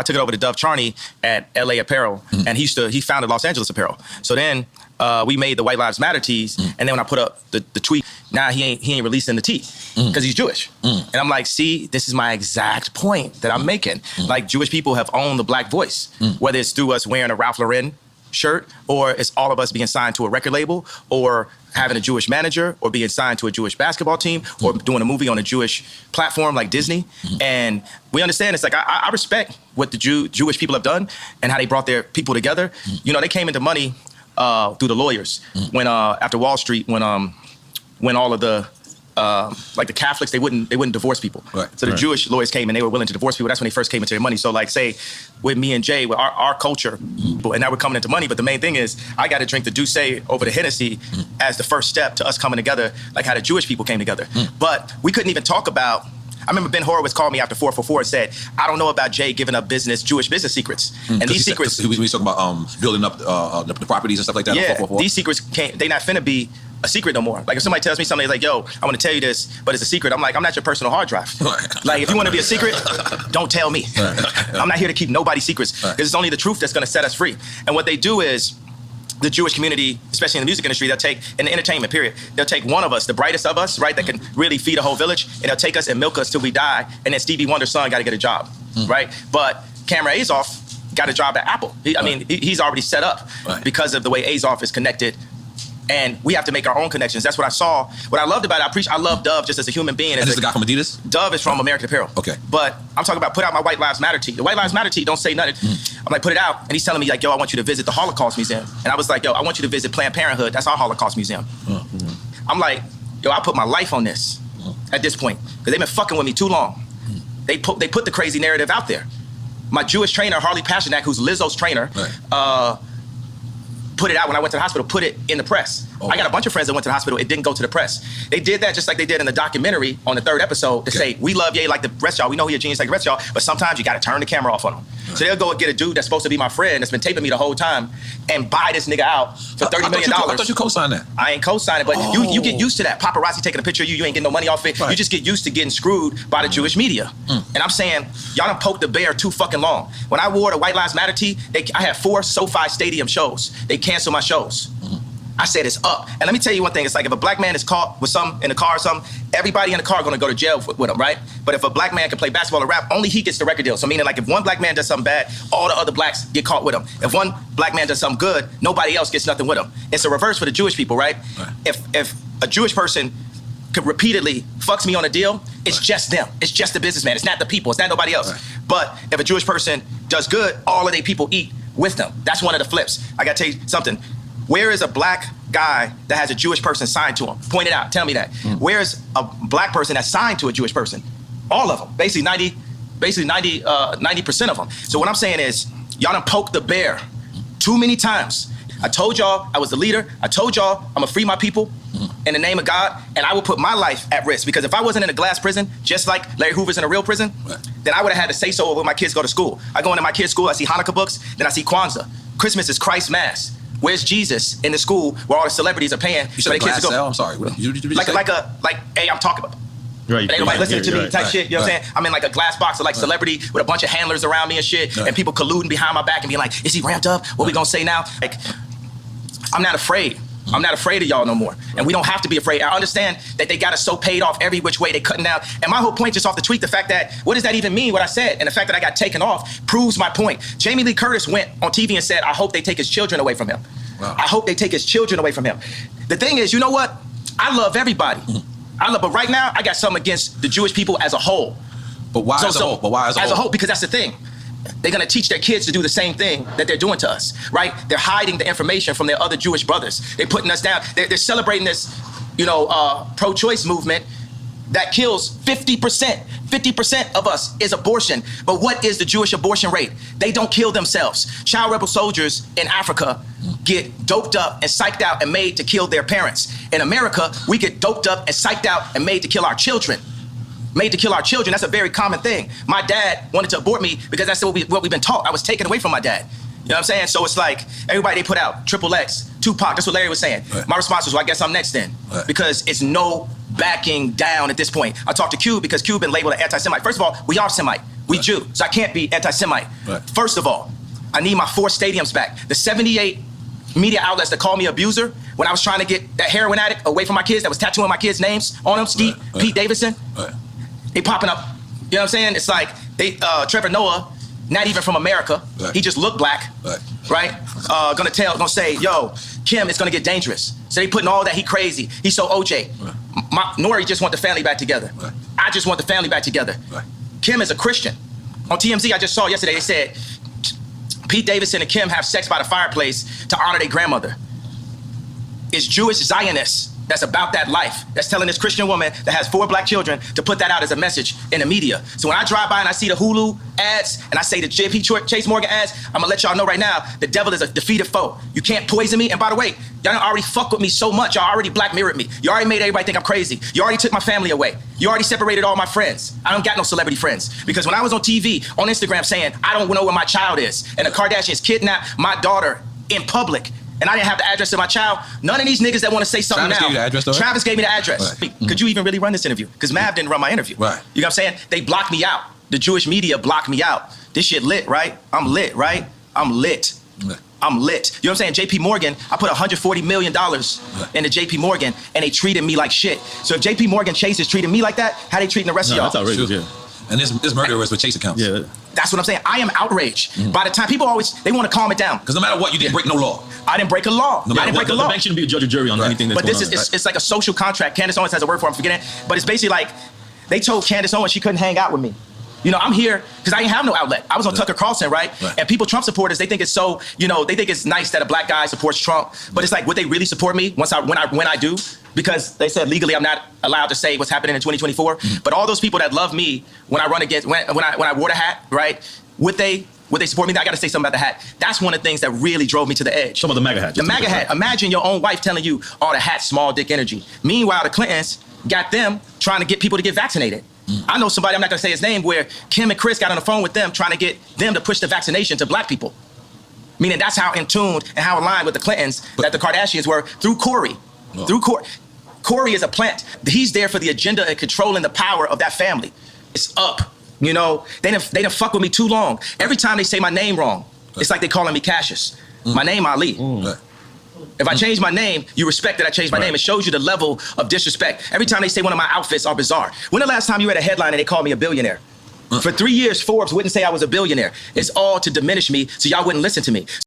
I took it over to Dove Charney at LA Apparel, and he founded Los Angeles Apparel. So then we made the White Lives Matter tees, and then when I put up the tweet, now he ain't releasing the tee because he's Jewish. And I'm like, see, this is my exact point that I'm making. Like, Jewish people have owned the black voice, whether it's through us wearing a Ralph Lauren shirt, or it's all of us being signed to a record label, or having a Jewish manager, or being signed to a Jewish basketball team, or doing a movie on a Jewish platform like Disney. And we understand, it's like, I respect what the Jewish people have done and how they brought their people together. You know, they came into money through the lawyers when after Wall Street, when all of the like the Catholics, they wouldn't divorce people. Right. So the Jewish lawyers came and they were willing to divorce people. That's when they first came into their money. So like, say with me and Jay, with our culture, and now we're coming into money. But the main thing is, I got to drink the Douce over the Hennessy as the first step to us coming together, like how the Jewish people came together. But we couldn't even talk about. I remember Ben Horowitz called me after 444 and said, I don't know about Jay giving up Jewish business secrets. And these secrets. We talk about building up the properties and stuff like that. Yeah, on 444. These secrets they not finna be a secret no more. Like, if somebody tells me something, like, yo, I want to tell you this, but it's a secret. I'm like, I'm not your personal hard drive. Like, if you want to be a secret, don't tell me. I'm not here to keep nobody's secrets, because it's only the truth that's going to set us free. And what they do is, the Jewish community, especially in the music industry, they'll take, in the entertainment period, they'll take one of us, the brightest of us, right, that can really feed a whole village, and they'll take us and milk us till we die, and then Stevie Wonder's son got to get a job, right? But Cameron Azoff got a job at Apple. He's already set up because of the way Azoff is connected. And we have to make our own connections. That's what I saw. What I loved about it, I love Dove just as a human being. And this is the guy from Adidas? Dove is from American Apparel. Okay. But I'm talking about put out my White Lives Matter tee. The White Lives Matter tee don't say nothing. I'm like, put it out. And he's telling me, like, yo, I want you to visit the Holocaust Museum. And I was like, yo, I want you to visit Planned Parenthood. That's our Holocaust Museum. I'm like, yo, I put my life on this at this point, because they've been fucking with me too long. They put the crazy narrative out there. My Jewish trainer, Harley Pasternak, who's Lizzo's trainer, put it out when I went to the hospital, put it in the press. I got a bunch of friends that went to the hospital, it didn't go to the press. They did that just like they did in the documentary on the 3rd episode to say, we love Ye like the rest of y'all, we know he a genius like the rest of y'all, but sometimes you gotta turn the camera off on him. So they'll go and get a dude that's supposed to be my friend, that's been taping me the whole time, and buy this nigga out for $30 million. I thought you co-signed that. I ain't co-signed it, but you get used to that. Paparazzi taking a picture of you, you ain't getting no money off it. You just get used to getting screwed by the Jewish media. And I'm saying, y'all done poked the bear too fucking long. When I wore the White Lives Matter tee, I had 4 SoFi Stadium shows. They canceled my shows. I said, it's up. And let me tell you one thing. It's like, if a black man is caught with something in the car or something, everybody in the car going to go to jail with him, right? But if a black man can play basketball or rap, only he gets the record deal. So meaning, like, if one black man does something bad, all the other blacks get caught with him. If one black man does something good, nobody else gets nothing with him. It's a reverse for the Jewish people, right? If a Jewish person could repeatedly fucks me on a deal, it's just them. It's just the businessman. It's not the people. It's not nobody else. But if a Jewish person does good, all of their people eat with them. That's one of the flips. I got to tell you something. Where is a black guy that has a Jewish person signed to him? Point it out. Tell me that. Where's a black person that's signed to a Jewish person? All of them. Basically 90% of them. So what I'm saying is, y'all done poked the bear too many times. I told y'all I was the leader. I told y'all I'm gonna free my people in the name of God, and I will put my life at risk, because if I wasn't in a glass prison, just like Larry Hoover's in a real prison, then I would have had to say so when my kids go to school. I go into my kids' school, I see Hanukkah books, then I see Kwanzaa. Christmas is Christ's Mass. Where's Jesus in the school where all the celebrities are paying for their kids to go? I'm sorry. Hey, I'm talking about. Right, ain't nobody listening to me type shit, you know what I'm saying? I'm in like a glass box of like celebrity with a bunch of handlers around me and shit, and people colluding behind my back and being like, is he ramped up? What we gonna say now? Like, I'm not afraid. I'm not afraid of y'all no more. And we don't have to be afraid. I understand that they got us so paid off every which way, they cutting down. And my whole point just off the tweet, the fact that, what does that even mean, what I said? And the fact that I got taken off proves my point. Jamie Lee Curtis went on TV and said, I hope they take his children away from him. Wow. I hope they take his children away from him. The thing is, you know what? I love everybody. But right now, I got something against the Jewish people as a whole. But why as a whole? But why as a whole? As a whole, because that's the thing. They're gonna teach their kids to do the same thing that they're doing to us, right? They're hiding the information from their other Jewish brothers. They're putting us down. They're celebrating this, pro-choice movement that kills 50%. 50% of us is abortion. But what is the Jewish abortion rate? They don't kill themselves. Child rebel soldiers in Africa get doped up and psyched out and made to kill their parents. In America, we get doped up and psyched out and made to kill our children. Made to kill our children. That's a very common thing. My dad wanted to abort me because that's what we've been taught. I was taken away from my dad. You know what I'm saying? So it's like, everybody they put out, Triple X, Tupac, that's what Larry was saying. Right. My response was, well, I guess I'm next then. Right. Because it's no backing down at this point. I talked to Q because Q been labeled an anti-Semite. First of all, we are Semite. We Jew, so I can't be anti-Semite. Right. First of all, I need my 4 stadiums back. The 78 media outlets that call me abuser when I was trying to get that heroin addict away from my kids that was tattooing my kids' names on them, Skeet, Pete Davidson, they popping up. You know what I'm saying? It's like they Trevor Noah, not even from America. He just looked black, right? Gonna say, yo, Kim, it's gonna get dangerous. So they putting all that, he crazy, he's so OJ. Nori just want the family back together. I just want the family back together. Kim is a Christian. On TMZ, I just saw yesterday, they said, Pete Davidson and Kim have sex by the fireplace to honor their grandmother. It's Jewish Zionists that's about that life, that's telling this Christian woman that has 4 black children to put that out as a message in the media. So when I drive by and I see the Hulu ads and I say the JP Chase Morgan ads, I'm gonna let y'all know right now, the devil is a defeated foe. You can't poison me. And by the way, y'all already fucked with me so much. Y'all already Black Mirrored me. You already made everybody think I'm crazy. You already took my family away. You already separated all my friends. I don't got no celebrity friends. Because when I was on TV, on Instagram saying, I don't know where my child is, and the Kardashians kidnapped my daughter in public, and I didn't have the address of my child, none of these niggas that want to say something Travis now. gave you the address, though? Travis gave me the address. Could you even really run this interview? Because Mav didn't run my interview. You know what I'm saying? They blocked me out. The Jewish media blocked me out. This shit lit, right? I'm lit, right? I'm lit. I'm lit. You know what I'm saying? JP Morgan, I put $140 million into JP Morgan, and they treated me like shit. So if JP Morgan Chase is treating me like that, how they treating the rest of y'all? That's outrageous, yeah. And this murderers with Chase accounts. Yeah. That's what I'm saying. I am outraged. By the time people they want to calm it down. Because no matter what, you didn't break no law. I didn't break a law. No matter I didn't break a The law. bank shouldn't be a judge or jury on anything that's But this going on. it's like a social contract. Candace Owens has a word for it, I'm forgetting. But it's basically like they told Candace Owens she couldn't hang out with me. You know, I'm here because I didn't have no outlet. I was on Tucker Carlson, right? And people, Trump supporters, they think it's so, you know, they think it's nice that a black guy supports Trump. But it's like, would they really support me when I do? Because they said legally I'm not allowed to say what's happening in 2024. But all those people that love me when I run against, when I wore the hat, right? Would they support me? I got to say something about the hat. That's one of the things that really drove me to the edge. Some of the MAGA hat. The MAGA hat. Imagine your own wife telling you, oh, the hat's small dick energy. Meanwhile, the Clintons got them trying to get people to get vaccinated. I know somebody, I'm not gonna say his name, where Kim and Chris got on the phone with them trying to get them to push the vaccination to black people. Meaning that's how in tuned and how aligned with the Clintons that the Kardashians were through Corey. Through Corey. Corey is a plant. He's there for the agenda and controlling the power of that family. It's up. You know, they didn't fuck with me too long. Every time they say my name wrong, it's like they calling me Cassius. My name Ali. If I change my name, you respect that I changed my name. It shows you the level of disrespect. Every time they say one of my outfits are bizarre. When the last time you read a headline and they called me a billionaire? For 3 years, Forbes wouldn't say I was a billionaire. It's all to diminish me so y'all wouldn't listen to me.